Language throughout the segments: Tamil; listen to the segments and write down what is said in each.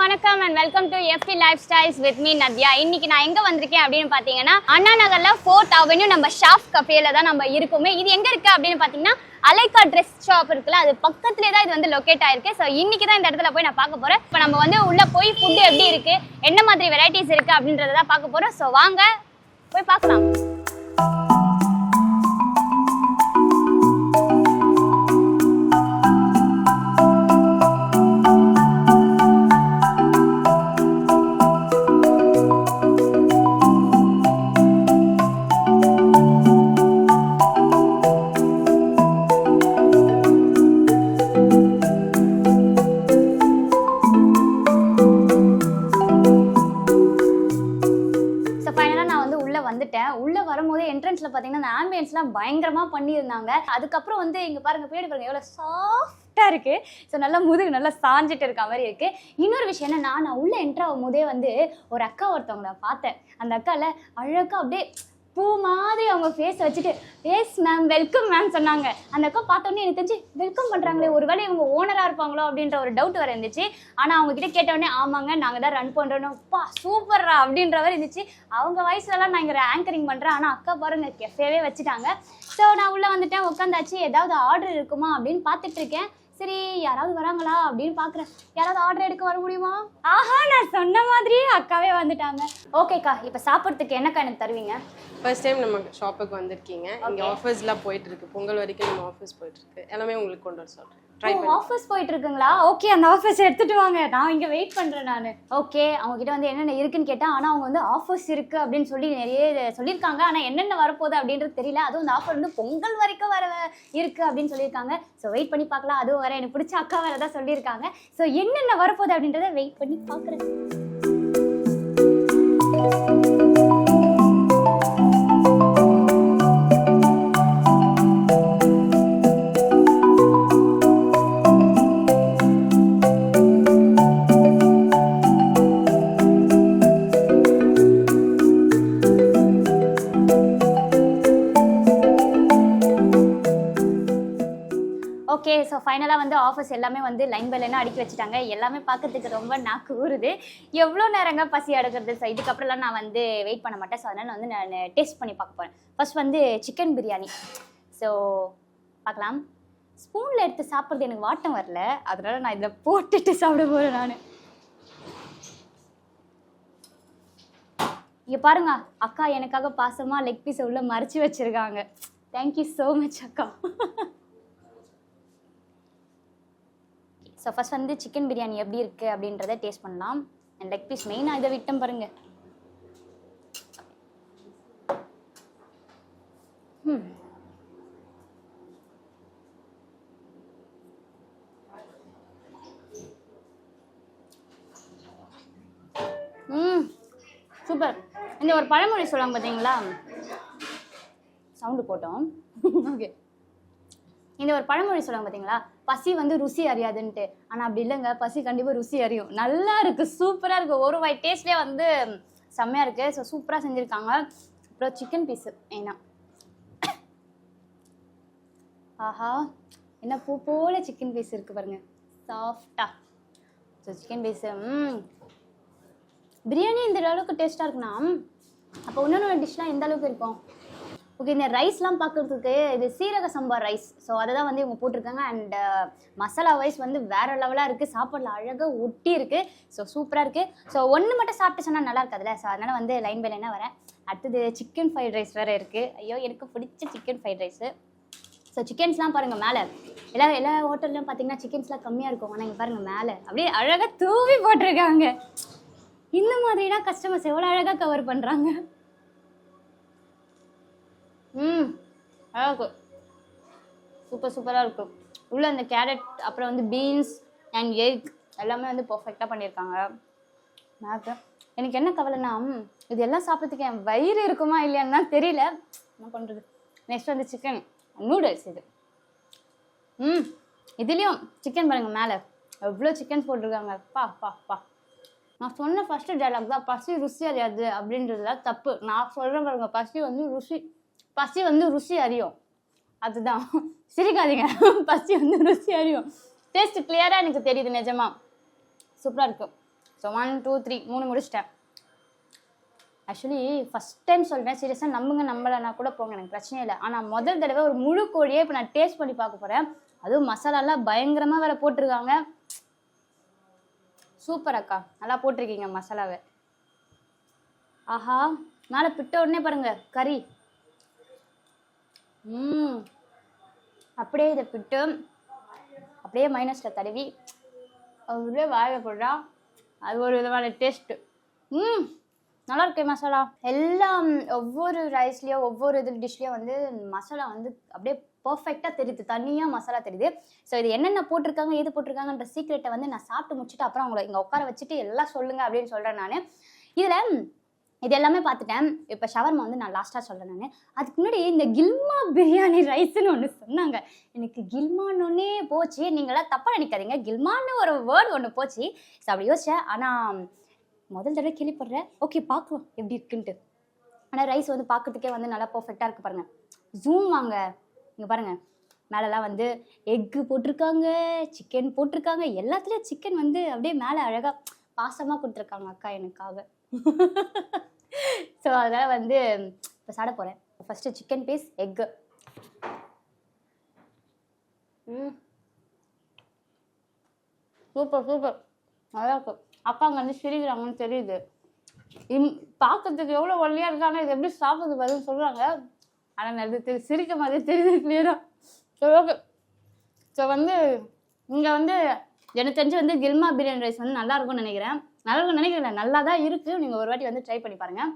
வணக்கம் and welcome to FP Lifestyles with me Nadya. இன்னைக்கு நான் எங்க வந்திருக்கேன் அப்படின்னு பாத்தீங்கன்னா அண்ணா நகர்ல 4th Avenue நம்ம ஷாஃப் கஃபேல தான் நம்ம இருக்கோமே. இது எங்க இருக்கு அப்படின்னு பாத்தீங்கன்னா அலைக்கா ட்ரெஸ் ஷாப் இருக்குல்ல, அது பக்கத்துலயே தான் இது வந்து லொகேட் ஆயிருக்கு. ஸோ இன்னைக்கு தான் இந்த இடத்துல போய் நான் பார்க்க போறேன். இப்போ நம்ம வந்து உள்ள போய் ஃபுட் எப்படி இருக்கு, என்ன மாதிரி வெரைட்டிஸ் இருக்கு அப்படின்றத தான் பார்க்க போறோம். ஸோ வாங்க போய் பார்க்கலாம். உள்ள வரும்போது என்ட்ரன்ஸ்ல பாத்தீங்கன்னா ஆம்பியன்ஸ்லாம் பயங்கரமா பண்ணியிருந்தாங்க. அதுக்கப்புறம் வந்து இங்க பாருங்க, பின்னாடி பாருங்க எவ்வளவு சாஃப்டா இருக்கு. ஸோ நல்லா முதுகு நல்லா சாஞ்சிட்டு இருக்க மாதிரி இருக்கு. இன்னொரு விஷயம் என்னன்னா, நான் உள்ள என்ட்ரு ஆகும் போதே வந்து ஒரு அக்கா ஒருத்தவங்களை பார்த்தேன். அந்த அக்கால அழகா அப்படியே பூ மாதிரி அவங்க ஃபேஸ் வச்சுட்டு எஸ் மேம் வெல்கம் மேம் சொன்னாங்க. அந்த அக்கா பார்த்தோன்னே எனக்கு தெரிஞ்சு வெல்கம் பண்ணுறாங்களே, ஒரு வேளை இவங்க ஓனராக இருப்பாங்களோ அப்படின்ற ஒரு டவுட் வர இருந்துச்சு. ஆனால் அவங்க கிட்ட கேட்டவுடனே ஆமாங்க நாங்கள் தான் ரன் பண்ணுறோம், அப்பா சூப்பர்ரா அப்படின்ற மாதிரி இருந்துச்சு. அவங்க வயசுலலாம் நான் இங்கே ஆங்கரிங் பண்ணுறேன், ஆனால் அக்கா பாருங்க கெஃபேவே வச்சுட்டாங்க. ஸோ நான் உள்ளே வந்துட்டேன், உட்காந்தாச்சு. ஏதாவது ஆர்டர் இருக்குமா அப்படின்னு பார்த்துட்டு இருக்கேன். சரி யாராவது வராங்களா அப்படின்னு பார்க்குறேன். யாராவது ஆர்டர் எடுக்க வர முடியுமா? ஆஹா, நான் சொன்ன மாதிரியே அக்காவே வந்துட்டாங்க. ஓகேக்கா, இப்போ சாப்பிட்றதுக்கு என்னக்கா எனக்கு தருவீங்க? ஃபர்ஸ்ட் டைம் நம்ம ஷாப்புக்கு வந்திருக்கீங்க. இங்கே ஆஃபர்ஸ்லாம் போயிட்டு இருக்கு. பொங்கல் வரைக்கும் நம்ம ஆஃபர்ஸ் போயிட்டு இருக்கு. எல்லாமே உங்களுக்கு கொண்டு வர சொல்றேன். ஆஃபர்ஸ் போயிட்டு இருக்குங்களா? ஓகே, அந்த ஆஃபர்ஸ் எடுத்துட்டு வாங்க, நான் இங்க வெயிட் பண்றேன். நான் ஓகே, அவங்க கிட்ட வந்து என்னென்ன இருக்குன்னு கேட்டா, ஆனா அவங்க வந்து ஆஃபர்ஸ் இருக்கு அப்படின்னு சொல்லி நிறைய சொல்லியிருக்காங்க. ஆனா என்னென்ன வரப்போகுது அப்படின்றது தெரியல. அதுவும் இந்த ஆஃபர் வந்து பொங்கல் வரைக்கும் வர இருக்கு அப்படின்னு சொல்லியிருக்காங்க. ஸோ வெயிட் பண்ணி பார்க்கலாம். அதுவும் வர எனக்கு பிடிச்ச அக்கா வேற தான் சொல்லியிருக்காங்க. ஸோ என்னென்ன வரப்போகுது அப்படின்றத வெயிட் பண்ணி பார்க்குறேன். ஓகே, ஸோ ஃபைனலாக வந்து ஆஃபர்ஸ் எல்லாமே வந்து லைன் பை லைனாக அடுக்கி வச்சுட்டாங்க. எல்லாமே பார்க்கறதுக்கு ரொம்ப நாக்கு ஊறுது. எவ்வளோ நேரங்க பசி அடக்கிறது? ஸோ இதுக்கப்புறம்லாம் நான் வந்து வெயிட் பண்ண மாட்டேன். ஸோ அதனால் வந்து நான் டேஸ்ட் பண்ணி பார்க்க போகிறேன். ஃபர்ஸ்ட் வந்து சிக்கன் பிரியாணி. ஸோ பார்க்கலாம். ஸ்பூனில் எடுத்து சாப்பிட்றது எனக்கு வாட்டம் வரல, அதனால நான் இதில் போட்டுட்டு சாப்பிட போகிறேன். நான் இங்கே பாருங்க, அக்கா எனக்காக பாசமாக லெக் பீஸை உள்ள மறைச்சி வச்சுருக்காங்க. தேங்க்யூ ஸோ மச் அக்கா. ஸோ ஃபஸ்ட் வந்து சிக்கன் பிரியாணி எப்படி இருக்குது அப்படின்றத டேஸ்ட் பண்ணலாம். அண்ட் லெக் பீஸ் மெயினாக இதை விட்டம் பாருங்க. சூப்பர். இந்த ஒரு பழமொழி சொல்லுவாங்க பார்த்தீங்களா, சவுண்டு போட்டோம். ஓகே, இந்த ஒரு பழமொழி சொல்லுவாங்க பார்த்தீங்களா, பசி வந்து ருசி அறியாதுன்ட்டு. ஆனால் அப்படி இல்லைங்க, பசி கண்டிப்பாக ருசி அறியும். நல்லா இருக்குது, சூப்பராக இருக்குது. ஒரு வாய் டேஸ்ட்லேயே வந்து செம்மையாக இருக்குது. ஸோ சூப்பராக செஞ்சுருக்காங்க. அப்புறம் சிக்கன் பீஸு ஏன்னா, ஆஹா என்ன பூ போல சிக்கன் பீஸ் இருக்குது பாருங்க, சாஃப்டாக. ஸோ சிக்கன் பீஸு பிரியாணி இந்த அளவுக்கு டேஸ்ட்டாக இருக்குன்னா, அப்போ இன்னொன்று டிஷ்லாம் எந்த அளவுக்கு இருக்கும்? ஓகே, இந்த ரைஸ்லாம் பார்க்குறதுக்கு இது சீரக சம்பா ரைஸ். ஸோ அதை தான் வந்து இவங்க போட்டிருக்காங்க. அண்ட் மசாலா வைஸ் வந்து வேறு லெவலாக இருக்குது. சாப்பாடில் அழகாக ஒட்டி இருக்குது. ஸோ சூப்பராக இருக்குது. ஸோ ஒன்று மட்டும் சாப்பிட்டு சொன்னால் நல்லா இருக்காதுல்ல. ஸோ அதனால் வந்து லைன் பை லைனாக வரேன். அடுத்தது சிக்கன் ஃப்ரைட் ரைஸ் வேறு இருக்குது. ஐயோ, எனக்கு பிடிச்ச சிக்கன் ஃப்ரைட் ரைஸு. ஸோ சிக்கன்ஸ்லாம் பாருங்கள் மேலே, எல்லா ஹோட்டல்லையும் பார்த்தீங்கன்னா சிக்கன்ஸ்லாம் கம்மியாக இருக்கும். ஆனால் இங்கே பாருங்கள் மேலே அப்படியே அழகாக தூவி போட்டிருக்காங்க. இந்த மாதிரிலாம் கஸ்டமர்ஸ் எவ்வளோ அழகாக கவர் பண்ணுறாங்க. அழகாக சூப்பராக இருக்கும். உள்ள அந்த கேரட், அப்புறம் வந்து பீன்ஸ் அண்ட் எக் எல்லாமே வந்து பர்ஃபெக்டாக பண்ணியிருக்காங்க. எனக்கு என்ன கவலைன்னா, இது எல்லாம் சாப்பிட்றதுக்கு என் வயிறு இருக்குமா இல்லையான்னு தான் தெரியல. என்ன பண்ணுறது. நெக்ஸ்ட் வந்து சிக்கன் நூடுல்ஸ். இது இதுலேயும் சிக்கன் பாருங்கள், மேலே எவ்வளோ சிக்கன் போட்டிருக்காங்க. பா நான் சொன்ன ஃபஸ்ட்டு டைலாக் தான், பசி ருசி அறியாது அப்படின்றதுலாம் தப்பு. நான் சொல்கிறேன் பாருங்க, பசி வந்து ருசி அறியும். அதுதான், சிரிக்காதீங்க. பசி வந்து ருசி அறியும். டேஸ்ட் கிளியராக எனக்கு தெரியுது, நிஜமா சூப்பராக இருக்கும். ஸோ 1 2 3 3 முடிச்சிட்டேன். ஆக்சுவலி ஃபஸ்ட் டைம் சொல்கிறேன், சீரியஸாக நம்பலைன்னா கூட போங்க, எனக்கு பிரச்சனை இல்லை. ஆனால் முதல் தடவை ஒரு முழு கோழியே இப்போ நான் டேஸ்ட் பண்ணி பார்க்க போகிறேன். அதுவும் மசாலாலாம் பயங்கரமாக வேறு போட்டிருக்காங்க. சூப்பர் அக்கா, நல்லா போட்டிருக்கீங்க மசாலாவை. ஆஹா, மேலே பிட்ட உடனே பாருங்க கறி. அப்படியே இதை பிட்டு அப்படியே மைனஸில் தடவி அப்படியே வாழை போடுறா. அது ஒரு விதமான டேஸ்ட்டு. நல்லா இருக்கு மசாலா. எல்லாம் ஒவ்வொரு ரைஸ்லேயும் ஒவ்வொரு இது டிஷ்லேயும் வந்து மசாலா வந்து அப்படியே பர்ஃபெக்டாக தெரியுது, தனியாக மசாலா தெரியுது. ஸோ இது என்னென்ன போட்டிருக்காங்க எது போட்டிருக்காங்கன்ற சீக்ரெட்டை வந்து நான் சாப்பிட்டு முடிச்சுட்டு அப்புறம் அவங்கள இங்கே உட்கார வச்சுட்டு எல்லாம் சொல்லுங்கள் அப்படின்னு சொல்கிறேன் நான். இதில் இது எல்லாமே பார்த்துட்டேன். இப்போ ஷவர்மா வந்து நான் லாஸ்ட்டாக சொல்கிறேன் நான். அதுக்கு முன்னாடி இந்த கில்மா பிரியாணி ரைஸ்ன்னு ஒன்று சொன்னாங்க. எனக்கு கில்மானோன்னே போச்சு. நீங்களாம் தப்பாக நினைக்காதீங்க, கில்மான்னு ஒரு வேர்டு ஒன்று போச்சு. ஸோ அப்படி யோசிச்சேன். ஆனால் முதல் தடவை கேள்விப்படுறேன். ஓகே, பார்க்கலாம் எப்படி இருக்குன்ட்டு. ஆனால் ரைஸ் வந்து பார்க்கறதுக்கே வந்து நல்லா பர்ஃபெக்டாக இருக்குது பாருங்கள். ஜூம் வாங்க, இங்கே பாருங்கள், மேலெலாம் வந்து எக்கு போட்டிருக்காங்க, சிக்கன் போட்டிருக்காங்க. எல்லாத்துலேயும் சிக்கன் வந்து அப்படியே மேலே அழகாக பாசமாக கொடுத்துருக்காங்க அக்கா எனக்காக. ஸோ அதனால் வந்து இப்போ சாப்பிட போகிறேன். First chicken piece, egg. Super super, நல்லா இருக்கும். அப்பா அங்கே வந்து சிரிக்கிறாங்கன்னு தெரியுது. பார்க்கறதுக்கு எவ்வளோ ஒல்லியாக இருக்காங்க, இது எப்படி சாப்பிட்றது பதில் சொல்கிறாங்க. ஆனால் அது சிரிக்க மாதிரி தெரியுது கிளியராக. சரி, ஓகே. ஸோ வந்து இங்கே வந்து எனக்கு தெரிஞ்சு வந்து கில்மா பிரியாணி ரைஸ் வந்து நல்லா இருக்கும்னு நினைக்கிறேன். நல்லா இருக்கும்னு நினைக்கிறேன், நல்லா தான் இருக்குது. நீங்கள் ஒரு வாட்டி வந்து ட்ரை பண்ணி பாருங்கள்.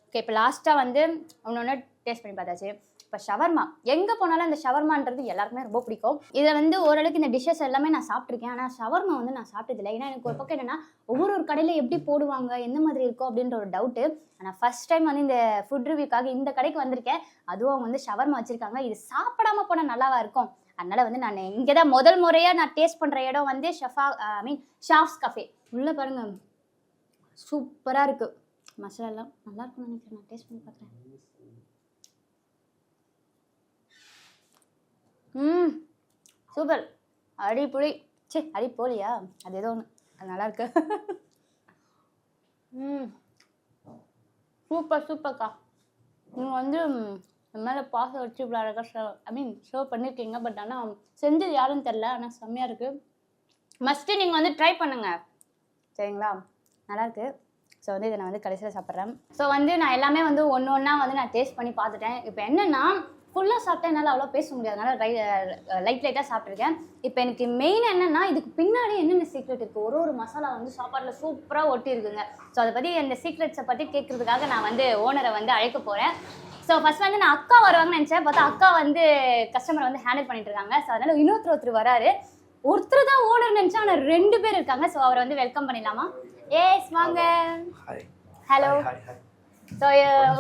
ஓகே, இப்போ லாஸ்ட்டாக வந்து ஒன்று டேஸ்ட் பண்ணி பார்த்தாச்சு. இப்போ ஷவர்மா, எங்கே போனாலும் இந்த ஷவர்மான்றது எல்லாருக்குமே ரொம்ப பிடிக்கும். இதில் வந்து ஓரளவுக்கு இந்த டிஷ்ஷஸ் எல்லாமே நான் சாப்பிட்ருக்கேன். ஆனால் ஷவர்மா வந்து நான் சாப்பிட்டதில்லை. ஏன்னா எனக்கு ஒரு பக்கம் என்னென்னா ஒவ்வொரு கடையில் எப்படி போடுவாங்க, எந்த மாதிரி இருக்கும் அப்படின்ற ஒரு டவுட்டு. ஆனால் ஃபர்ஸ்ட் டைம் வந்து இந்த ஃபுட் ரிவ்யூக்காக இந்த கடைக்கு வந்திருக்கேன். அதுவும் அவங்க வந்து ஷவர்மா வச்சுருக்காங்க. இது சாப்பிடாம போனால் நல்லாவா இருக்கும். அதனால் வந்து நான் இங்கே தான் முதல் முறையாக நான் டேஸ்ட் பண்ணுற இடம் வந்து ஷாஃப்ஸ் கஃபே. உள்ளே பாருங்கள், சூப்பராக இருக்குது. மசாலாலாம் நல்லா இருக்கும்னு நினைக்கிறேன். நான் டேஸ்ட் பண்ணி பார்க்குறேன். சூப்பர், அடிப்புளி. சரி, அடி போலியா, அது ஏதோ ஒன்று, அது நல்லா இருக்கு. சூப்பர் சூப்பர்க்கா. நீங்கள் வந்து மேலே பாசம் வச்சு இவ்வளோ அழகாக ஷோ பண்ணியிருக்கீங்க. பட் ஆனால் செஞ்சது யாருன்னு தெரில, ஆனால் செம்மையாக இருக்குது. மஸ்ட்டு நீங்கள் வந்து ட்ரை பண்ணுங்கள், சரிங்களா? நல்லாயிருக்கு. ஸோ வந்து இதை நான் வந்து கடைசியில் சாப்பிட்றேன். ஸோ வந்து நான் எல்லாமே வந்து ஒன்று ஒன்றா வந்து நான் டேஸ்ட் பண்ணி பார்த்துட்டேன். இப்போ என்னென்னா ஃபுல்லாக சாப்பிட்டா என்னால் அவ்வளோ பேச முடியாதனால லைட்டாக சாப்பிட்ருக்கேன். இப்போ எனக்கு மெயின் என்னென்னா இதுக்கு பின்னாடி என்னென்ன சீக்ரெட் இருக்குது. ஒரு மசாலா வந்து சாப்பாட்டில் சூப்பராக ஒட்டி இருக்குங்க. ஸோ அதை பற்றி அந்த சீக்ரெட்ஸை பற்றி கேட்குறதுக்காக நான் வந்து ஓனரை வந்து அழைக்க போகிறேன். ஸோ ஃபர்ஸ்ட் வந்து நான் அக்கா வருவாங்கன்னு நினச்சேன். பார்த்தா அக்கா வந்து கஸ்டமரை வந்து ஹேண்டில் பண்ணிட்டு இருக்காங்க. ஸோ அதனால் இன்னொருத்தர் வராரு. ஒருத்தர் தான் ஓனர் நினச்சா, ஆனால் 2 பேர் இருக்காங்க. ஸோ அவரை வந்து வெல்கம் பண்ணிடலாமா? எஸ், வாங்க. ஹலோ. ஸோ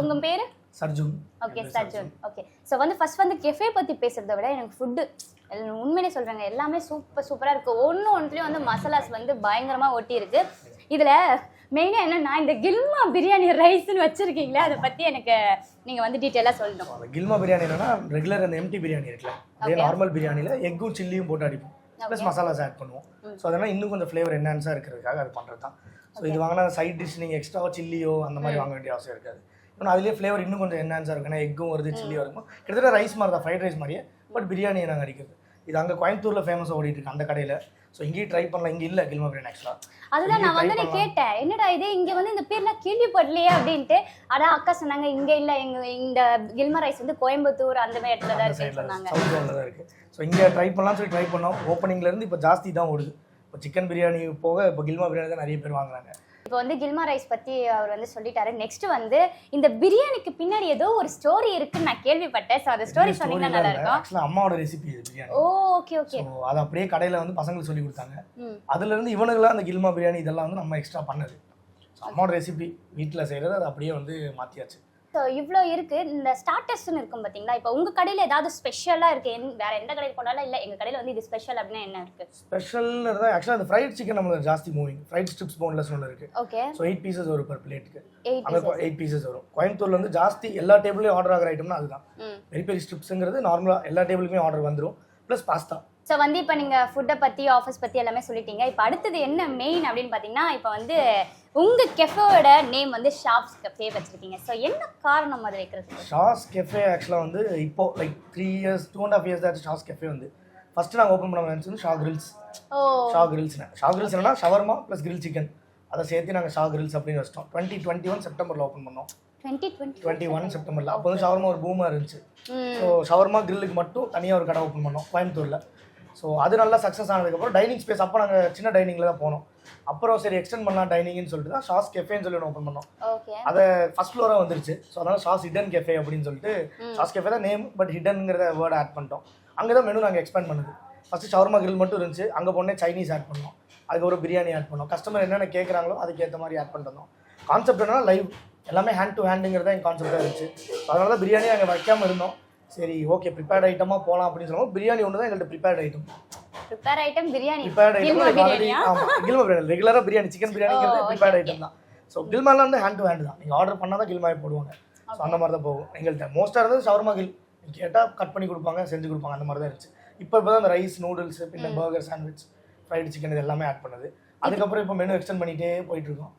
உங்கள் பேர்? Sarjun. Okay, Sarjun. Okay. So வந்து ஃபர்ஸ்ட் வந்து கெஃபே பற்றி பேசுகிறத விட எனக்கு ஃபுட்டு உண்மையிலே சொல்கிறாங்க எல்லாமே சூப்பராக இருக்குது. ஒன்றுலேயும் வந்து மசாலாஸ் வந்து பயங்கரமாக ஒட்டி இருக்கு. இதில் மெயினாக என்னென்னா இந்த கில்மா பிரியாணி ரைஸ்ன்னு வச்சுருக்கீங்களே, அதை பற்றி எனக்கு நீங்கள் வந்து டீட்டெயிலாக சொல்லணும். கில்மா பிரியாணி என்னன்னா ரெகுலர் அந்த எம்டி பிரியாணி இருக்குல்ல, அதே நார்மல் பிரியாணியில் எக்கும் சில்லியும் போட்டு அடிப்போம், ப்ளஸ் மசாலாஸ் ஆட் பண்ணுவோம். ஸோ அதனால் இன்னும் கொஞ்சம் ஃப்ளேவர் என்ஹான்ஸாக இருக்கிறதுக்காக அது பண்ணுறது தான். ஸோ இது வாங்கினா சைட் டிஷ் நீங்கள் எக்ஸ்ட்ராவோ சில்லியோ அந்த மாதிரி வாங்க வேண்டிய அவசியம் இருக்காது. இன்னும் அதுலேயே ஃப்ளேவர் இன்னும் கொஞ்சம் என்ஹான்ஸாக இருக்கும். ஏன்னா எக்கும் வருது, சில்லியும் இருக்கும். கிட்டத்தட்ட ரைஸ் மாதிரி தான், ஃப்ரைட் ரைஸ் மாதிரியே, பட் பிரியாணியை நாங்கள் அடிக்கிறது. இது அங்கே கோயம்புத்தூரில் ஃபேமஸாக ஓடிட்டு இருக்கு அந்த கடையில். ஸோ இங்கேயும் ட்ரை பண்ணலாம். இங்கே இல்லை கில்மா பிரியாணி ஆக்சுவலாக. அதுதான் நான் வந்து கேட்டேன், என்னடா இது இங்கே வந்து இந்த பேர்லாம் கேள்விப்படலையே அப்படின்ட்டு. அதான் அக்கா சொன்னாங்க இங்கே இல்லை, இந்த கில்மா ரைஸ் வந்து கோயம்புத்தூர் அந்த மாதிரி இடத்துல தான் இருக்குன்னு சொன்னாங்க. சவுத் ஜோனில் தான் இருக்குது. ஸோ இங்கே ட்ரை பண்ணலாம்னு சொல்லி ட்ரை பண்ணோம். ஓப்பனிங்லேருந்து இப்போ ஜாஸ்தி தான் ஓடுது. இப்போ சிக்கன் பிரியாணி போக இப்போ கில்மா பிரியாணி தான் நிறைய பேர் வாங்குறாங்க. இப்போ வந்து கில்மா ரைஸ் பற்றி அவர் வந்து சொல்லிட்டாரு. நெக்ஸ்ட் வந்து இந்த பிரியாணிக்கு பின்னாடி ஏதோ ஒரு ஸ்டோரி இருக்குன்னு நான் கேள்விப்பட்டேன். ஸோ அந்த ஸ்டோரி சொன்னீங்கன்னா நல்லா இருக்கும். ஆக்சுவலாக அம்மாவோட ரெசிபி இது பிரியாணி. ஓ, ஓகே ஓகே. ஸோ அதை அப்படியே கடையில் வந்து பசங்களுக்கு சொல்லி கொடுத்தாங்க. அதுலேருந்து இவனுங்களாம் அந்த கில்மா பிரியாணி இதெல்லாம் வந்து நம்ம எக்ஸ்ட்ரா பண்ணது. ஸோ அம்மாவோட ரெசிபி வீட்டில் செய்கிறது அது அப்படியே வந்து மாற்றியாச்சு. ஸோ இவ்வளோ இருக்குது. இந்த ஸ்டார்டர்ஸ்ன்னு இருக்கும் பார்த்தீங்களா, இப்போ உங்கள் கடையில் ஏதாவது ஸ்பெஷலாக இருக்குது? வேறு எந்த கடையில் போனாலும் இல்லை எங்கள் கடையில் வந்து இது ஸ்பெஷல் அப்படின்னா என்ன இருக்குது? ஸ்பெஷல்னு தான் ஆக்சுவலாக அந்த ஃப்ரைட் சிக்கன் நம்மளுக்கு ஜாஸ்தி மூவிங். ஃப்ரைட் ஸ்ட்ரிப்ஸ் போன்லெஸ் ஒன்று இருக்குது. ஓகே. ஸோ 8 பீசஸ் வரும் பர் பிளேட்டுக்கு. அங்கே 8 பீசஸ் வரும். கோயம்புத்தூர்ல வந்து ஜாஸ்தி எல்லா டேபிள்லையும் ஆர்டர் ஆகிற ஐட்டம்னா அதுதான். பெரிய பெரிய ஸ்ட்ரிப்ஸுங்கிறது நார்மலாக எல்லா டேபிளுக்குமே ஆர்டர் வந்துடும். ப்ளஸ் பாஸ்தா ஸோ வந்து இப்போ நீங்கள் ஃபுட்டை பற்றி ஆஃபீஸ் பற்றி எல்லாமே சொல்லிட்டீங்க. இப்போ அடுத்தது என்ன மெயின் அப்படின்னு பார்த்தீங்கன்னா, இப்போ வந்து உங்கள் கெஃபேவோட நேம் வந்து ஷாப்ஸ் கெஃபே வச்சுருக்கீங்க. ஸோ என்ன காரணம் அது வைக்கிறதுக்கு? ஷாஸ் கெஃபே ஆக்சுவலாக வந்து இப்போ லைக் 3 இயர்ஸ் 2.5 இயர்ஸ் தான் ஷாஸ் கெஃபே வந்து ஃபஸ்ட்டு நாங்கள் ஓப்பன் பண்ண நினச்சது ஷா கிரில்ஸ். ஷா கிரில்ஸ் என்னன்னா ஷவர்மா ப்ளஸ் கிரில் சிக்கன் அதை சேர்த்து நாங்கள் ஷா கிரில்ஸ் அப்படின்னு வச்சிட்டோம். 2021 செப்டம்பரில் ஓப்பன் பண்ணோம். 2021 செப்டம்பரில். அப்போ வந்து ஷவர்மா ஒரு பூமாக இருந்துச்சு. ஸோ ஷவர்மா கிரில்லுக்கு மட்டும் தனியாக ஒரு கடை ஓப்பன் பண்ணோம் கோயம்புத்தூரில். ஸோ அது நல்லா சக்ஸஸ் ஆனதுக்கப்புறம் டைனிங் ஸ்பேஸ் அப்போ நாங்கள் சின்ன டைனிங்கில் தான் போனோம். அப்புறம் சரி எக்ஸ்டெண்ட் பண்ணலாம் டைனிங்னு சொல்லிட்டு தான் ஷாஸ் கெஃபேன்னு சொல்லி ஒன்று ஓப்பன் பண்ணோம். அதை ஃபர்ஸ்ட் ஃப்ளோராக வந்துருச்சு. ஸோ அதனால் ஷாஸ் ஹிடன் கெஃபே அப்படின்னு சொல்லிட்டு ஷாஸ் கெஃபே தான் நேம், பட் ஹிடன்ங்கிற வேர்டை ஆட் பண்ணிட்டோம். அங்கே தான் மெனு நாங்கள் எக்ஸ்பேண்ட் பண்ணுது. ஃபஸ்ட்டு ஷவர்மா கிரில் மட்டும் இருந்துச்சு, அங்கே போனே சைனீஸ் ஆட் பண்ணோம், அதுக்கப்புறம் பிரியாணி ஆட் பண்ணோம். கஸ்டமர் என்னென்ன கேட்குறாங்களோ அதுக்கேற்ற மாதிரி ஆட் பண்ணிட்டோம். கான்செப்ட் என்னன்னா லைவ் எல்லாமே ஹேண்ட் டு ஹேண்டுங்கிறத எங்கள் கான்செப்டாக இருந்துச்சு. அதனால தான் பிரியாணி அங்கே வைக்காமல் இருந்தோம். சரி ஓகே ப்ரிப்பேர்ட் ஐட்டமாக போகலாம் அப்படின்னு சொல்லுவோம். பிரியாணி ஒன்று தான் எங்கள்கிட்ட prepared item. Prepare item biryani. Prepared item already ஆமாம் கில்மா பிரியாணி ரெகுலராக பிரியாணி சிக்கன் பிரியாணிங்கிறது ப்ரிப்பேர்ட் ஐட்டம் தான். ஸோ கில்மாலாம் வந்து ஹேண்ட் டு ஹேண்டு தான். நீங்கள் ஆர்டர் பண்ணால் தான் கில்மாவே போடுவாங்க. ஸோ அந்த மாதிரி தான் போகும். எங்கள்கிட்ட மோஸ்ட்டாக இருந்தது ஷவர்மா கில். கேட்டால் கட் பண்ணி கொடுப்பாங்க, செஞ்சு கொடுப்பாங்க, அந்த மாதிரி தான் இருந்துச்சு. இப்போ தான் அந்த ரைஸ் நூடுல்ஸ் பின்ன பர்கர் சாண்ட்விச் ஃப்ரைடு சிக்கன் இது எல்லாமே ஆட் பண்ணது. அதுக்கப்புறம் இப்போ மெனு எக்ஸ்டெண்ட் பண்ணிகிட்டே போயிட்டு இருக்கோம்.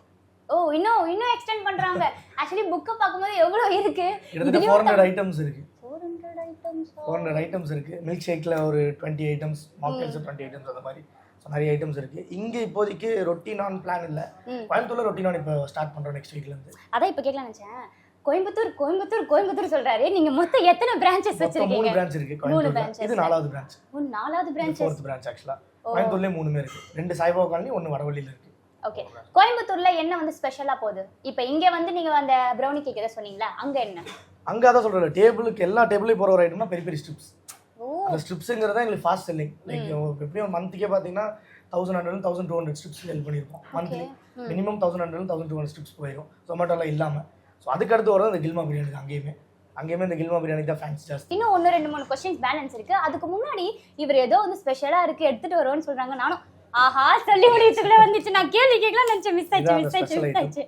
இன்னும் எக்ஸ்டெண்ட் பண்றாங்க. ஆக்சுவலி புக்க பாக்கும்போது எவ்வளவு இருக்கு? கிட்டத்தட்ட 400 ஐட்டம்ஸ் இருக்கு. 400 ஐட்டம்ஸ் இருக்கு. மில்க் ஷேக்ல ஒரு 20 ஐட்டம்ஸ், மாக்டெயில்ஸ் 20 ஐட்டம்ஸ் அந்த மாதிரி. ஸோ நிறைய ஐட்டம்ஸ் இருக்கு. இங்க இப்போதைக்கு ரொட்டி நான் பிளான் இல்ல. கோயம்புத்தூர்ல ரொட்டி நான் இப்போ ஸ்டார்ட் பண்றோம் நெக்ஸ்ட் வீக்ல இருந்து. அதான் இப்போ கேட்கலாம் நினைச்சேன். கோயம்புத்தூர் சொல்றாரு. நீங்க மொத்தம் எத்தனை பிரான்ச்சஸ் வச்சிருக்கீங்க? 3 பிரான்ச் இருக்கு கோயம்புத்தூர்ல. இது 4வது பிரான்ச். 4வது பிரான்ச். 4th பிரான்ச் ஆக்சுவலா. கோயம்புத்தூர்லயே 3 இருக்கு. 2 சாய்பாபா காலனி, 1 வடவள்ளியில இருக்கு. ஓகே. கோயம்புத்தூர்ல என்ன வந்து ஸ்பெஷலா போகுது? இப்போ இங்க வந்து நீங்க அந்த ப்ரௌனி கேக் ஏதோ சொன்னீங்களா, அங்க என்ன? அங்க அதான் சொல்றேன், டேபிளுக்கு எல்லா டேபிளையும் போற ஒரு ஐட்டம்னா பெரிய பெரிய ஸ்ட்ரிப்ஸ். அந்த ஸ்ட்ரிப்ஸ்ங்கிறது எங்களுக்கு ஃபாஸ்ட் செல்லிங். லைக் எப்படியும் மந்த்க்கே பாத்தீங்கன்னா 1100 1200 ஸ்ட்ரிப்ஸ் செல் பண்ணிருப்போம். மந்த்லி மினிமம் 1100 1200 ஸ்ட்ரிப்ஸ் போயிடும் ஜொமேட்டோல இல்லாம. ஸோ அதுக்கடுத்து வரும் அந்த கில்மா பிரியாணி. அங்கேயுமே இந்த கில்மா பிரியாணி தான் ஃபேன்ஸ் ஜாஸ்தி. இன்னும் 1-2-3 கொஸ்டின்ஸ் பேலன்ஸ் இருக்கு. அதுக்கு முன்னாடி இவர் ஏதோ வந்து ஸ்பெஷலா இருக்கு எடுத்துட்டு வருவோம்னு சொல்றாங்க. நானும் ஆஹா சொல்லி முடிச்சுக்குள்ள வந்துச்சு. நான் கேள்வி கேட்கலாம் நினைச்சேன். மிஸ் ஆச்சு.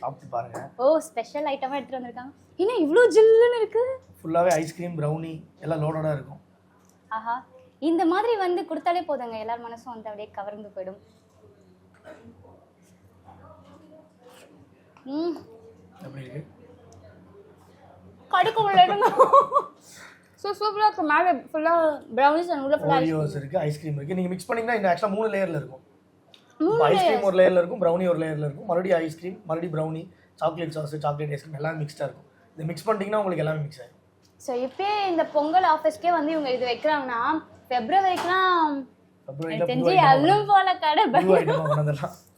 சாப்பிட்டு பாருங்க. ஸ்பெஷல் ஐட்டமா எடுத்துட்டு வந்திருக்காங்க. இன்னும் இவ்ளோ ஜில்லுன்னு இருக்கு. ஃபுல்லாவே ஐஸ்கிரீம் ப்ரௌனி எல்லாம் லோடடா இருக்கும். ஆஹா, இந்த மாதிரி வந்து கொடுத்தாலே போதுங்க, எல்லார் மனசும் வந்து அப்படியே கவர்ந்து போயிடும். எப்படி இருக்கு? கடுக்கு உள்ள எடுங்க. சூப்பரா இருக்கு. மேல ஃபுல்லா ப்ரௌனிஸ் அண்ட் உள்ள ஃபுல்லா ஓரியோஸ் இருக்கு, ஐஸ்கிரீம் இருக்கு. நீங்க மிக்ஸ் பண்ணீங்கன்னா இந்த ஆக்சுவலா 3 லேயர்ல இருக்கும். ஐஸ்கிரீம் ஒரு லேயர்ல இருக்கும், ப்ரௌனி ஒரு லேயர்ல இருக்கும், மறுபடியும் ஐஸ்கிரீம், மறுபடியும் brownie, chocolate sauce, chocolate ice cream எல்லாம் மிக்ஸ்டா இருக்கும். இது மிக்ஸ் பண்ணிட்டீங்கன்னா உங்களுக்கு எல்லாமே மிக்ஸ் ஆகும். ஸோ இப்போ இந்த பொங்கல் ஆஃபீஸ்க்கே வந்து இவங்க இது வைக்கிறாங்கன்னா ஃபெப்ரவரிக்குலாம் தெரிஞ்சு அல்லும் போல கடை.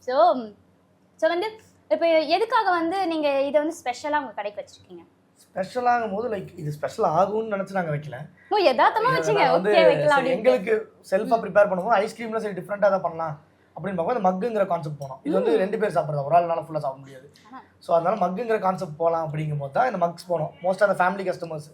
ஸோ வந்து இப்போ எதுக்காக வந்து நீங்க இதை வந்து ஸ்பெஷலாக உங்க கடைக்கு வச்சிருக்கீங்க? ஸ்பெஷலாகும் போது லைக் இது ஸ்பெஷல் ஆகும்னு நினைச்சு நாங்க வைக்கல. யதார்த்தமா வச்சீங்க. ஓகே வைக்கலாம். எங்களுக்கு செல்ஃபா ப்ரிப்பேர் பண்ணும்போது ஐஸ்கிரீம்ல சரி டிஃப்ரெண்டா தான் பண்ணலாம் அப்படின்னு பார்க்கும்போது அந்த மக்குங்கிற கான்செப்ட் போனோம். இது வந்து 2 பேர் சாப்பிட்றதா, ஒரு ஆள்னால ஃபுல்லாக சாப்பிட முடியாது. ஸோ அதனால மக்குங்கிற கான்செப்ட் போகலாம் அப்படிங்கும் போது தான் இந்த மக்ஸ் போனோம். மோஸ்ட்டாக அந்த ஃபேமிலி கஸ்டமர்ஸ்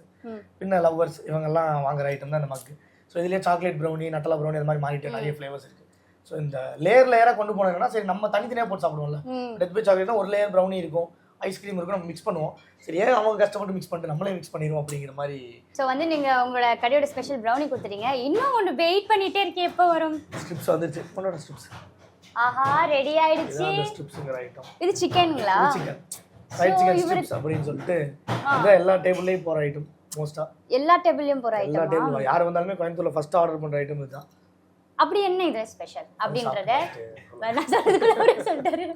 பின்ன லவ்வர்ஸ் இவங்கெல்லாம் வாங்குற ஐட்டம் தான் இந்த மக்கு. ஸோ இதுலேயே சாக்லேட் ப்ரௌனி, நட்டலா ப்ரௌனி அது மாதிரி மாறிட்டு நிறைய ஃப்ளேவர்ஸ் இருக்குது. ஸோ இந்த லேயராக கொண்டு போனோம்னா சரி நம்ம தனித்தனியாக போட்டு சாப்பிடுவோம்ல. டெத் பை சாக்லேட்னா ஒரு லேயர் ப்ரௌனி இருக்கும், ஐஸ்கிரீம் இருக்கும், நம்ம மிக்ஸ் பண்ணுவோம். சரி ஏன் அவங்க கஷ்டப்பட்டு மிக்ஸ் பண்ணிட்டு நம்மளே மிக்ஸ் பண்ணிடுவோம் அப்படிங்கிற மாதிரி. ஸோ வந்து நீங்கள் உங்களோட கடையோட ஸ்பெஷல் ப்ரௌனி கொடுத்துட்டீங்க. இன்னும் ஒன்று வெயிட் பண்ணிகிட்டே இருக்கேன், எப்போ வரும்? ஸ்ட்ரிப்ஸ் வந்துருச்சு. உன்னோட ஸ்ட்ரிப்ஸ் ஆஹா ரெடி ஆயிடுச்சு. ஸ்ட்ரிப்ஸ்ங்கிற ஐட்டம் இது சிக்கனுங்களா? சிக்கன் ஃப்ரைட் சிக்கன் ஸ்ட்ரிப்ஸ் அப்படின்னு சொல்லிட்டு இதான் எல்லா டேபிள்லயும் போற ஐட்டம். மோஸ்டா எல்லா டேபிள்லயும் போற ஐட்டம். எல்லா டேபிள் யார் வந்தாலுமே கோயம்புத்தூர்ல ஃபர்ஸ்ட் ஆர்டர் பண்ற ஐட்டம் இதுதான். அப்படி என்ன இது ஸ்பெஷல் அப்படின்றத நான் சொல்றதுக்குள்ள அப்படியே சொல்லிட்டாரு.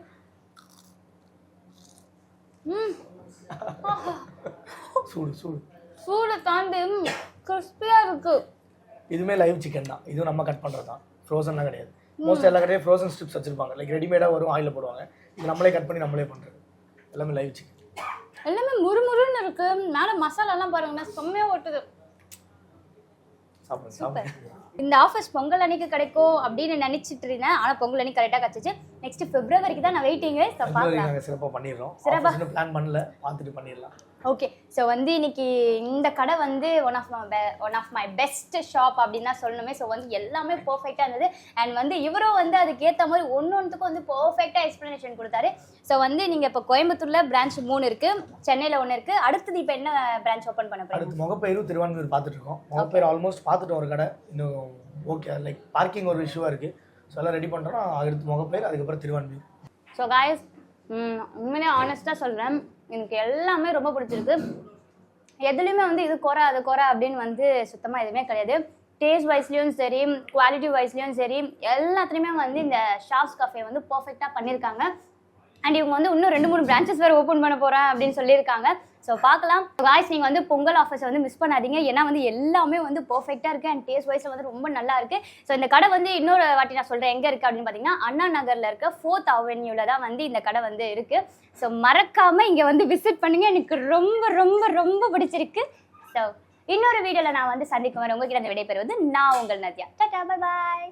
சூடு சூடு சூடு தாண்டி கிறிஸ்பியா இருக்கு. இதுமே லைவ் சிக்கன் தான். இதுவும் நம்ம கட் பண்றது தான், ஃப்ரோசன்லாம் கிடையாது. மோஸ்ட் எல்லா கடையும் ஃப்ரோசன் ஸ்ட்ரிப்ஸ் வச்சிருப்பாங்க. லைக் ரெடிமேடா வரும், ஆயில போடுவாங்க. இது நம்மளே கட் பண்ணி நம்மளே பண்றது. எல்லாமே லைவ் சிக்கன். எல்லாமே முறுமுறுன்னு இருக்கு. மேல மசாலா எல்லாம் பாருங்க, செம்மையா ஓட்டுது. சாப்பிடுங்க சாப்பிடுங்க. இந்த ஆஃபர்ஸ் பொங்கல் அன்னைக்கு கிடைக்கும் அப்படின்னு நினைச்சிட்டு இருந்தேன். ஆனா பொங்கல் அன்னைக்கு கரெக்டா கிடைச்சிச்சு. நெக்ஸ்ட் பிப்ரவரிக்கு தான் நான் வெயிட்டிங். நாங்க சிறப்பா பண்ணிடுறோம். சிறப்பா பிளான் பண்ணல, பார்த்துட்டு பண்ணிடலாம். ஓகே ஸோ வந்து இன்னைக்கு இந்த கடை வந்து one of my best shop அப்படின்னு தான் சொல்லணுமே. ஸோ வந்து எல்லாமே பர்ஃபெக்டாக இருந்தது. அண்ட் வந்து இவரும் வந்து அதுக்கேற்ற மாதிரி ஒன்றுத்துக்கும் வந்து பர்ஃபெக்டாக எக்ஸ்ப்ளனேஷன் கொடுத்தாரு. ஸோ வந்து நீங்கள் இப்போ கோயம்புத்தூரில் பிரான்ச் 3 இருக்குது, சென்னையில் 1 இருக்குது, அடுத்தது இப்போ என்ன பிரான்ச் ஓப்பன் பண்ண போகிறீங்க? அடுத்து முகப்பேரும் திருவான்மையூர் பார்த்துட்டு இருக்கோம். முகப்பேர் ஆல்மோஸ்ட் பார்த்துட்டோம் ஒரு கடை, இன்னும் ஓகே லைக் பார்க்கிங் ஒரு இஷ்யூவாக இருக்குது. ஸோ எல்லாம் ரெடி பண்ணுறோம். அடுத்து முகப்பேர், அதுக்கப்புறம் திருவான்மையூர். ஸோ காய்ஸ் உண்மையிலே ஆனஸ்ட்டாக சொல்கிறேன், எனக்கு எல்லாமே ரொம்ப பிடிச்சிருக்கு. எதுலேயுமே வந்து இது குறை அது குறை அப்படின்னு வந்து சுத்தமாக எதுவுமே கிடையாது. டேஸ்ட் வைஸ்லேயும் சரி, குவாலிட்டி வைஸ்லேயும் சரி, எல்லாத்துலேயுமே வந்து இந்த ஷாப்ஸ் கஃபே வந்து பர்ஃபெக்டாக பண்ணியிருக்காங்க. அண்ட் இவங்க வந்து இன்னும் 2-3 பிரான்ச்சஸ் வேறு ஓப்பன் பண்ண போகிறேன் அப்படின்னு சொல்லியிருக்காங்க. ஸோ பார்க்கலாம். காய்ஸ் நீங்கள் வந்து பொங்கல் ஆஃபர்ஸை வந்து மிஸ் பண்ணாதீங்க. ஏன்னா வந்து எல்லாமே வந்து பர்ஃபெக்டாக இருக்குது அண்ட் டேஸ்ட் வைஸில் வந்து ரொம்ப நல்லா இருக்குது. ஸோ இந்த கடை வந்து இன்னொரு வாட்டி நான் சொல்கிறேன் எங்கே இருக்குது அப்படின்னு பார்த்தீங்கன்னா, அண்ணா நகரில் இருக்க 4th Avenue தான் வந்து இந்த கடை வந்து இருக்குது. ஸோ மறக்காமல் இங்கே வந்து விசிட் பண்ணுங்கள். எனக்கு ரொம்ப ரொம்ப ரொம்ப பிடிச்சிருக்கு. ஸோ இன்னொரு வீடியோவில் நான் வந்து சந்திக்கும் வரை உங்ககிட்ட அந்த விடைபெறுவது நான் உங்கள் நதியா. Tata, bye bye.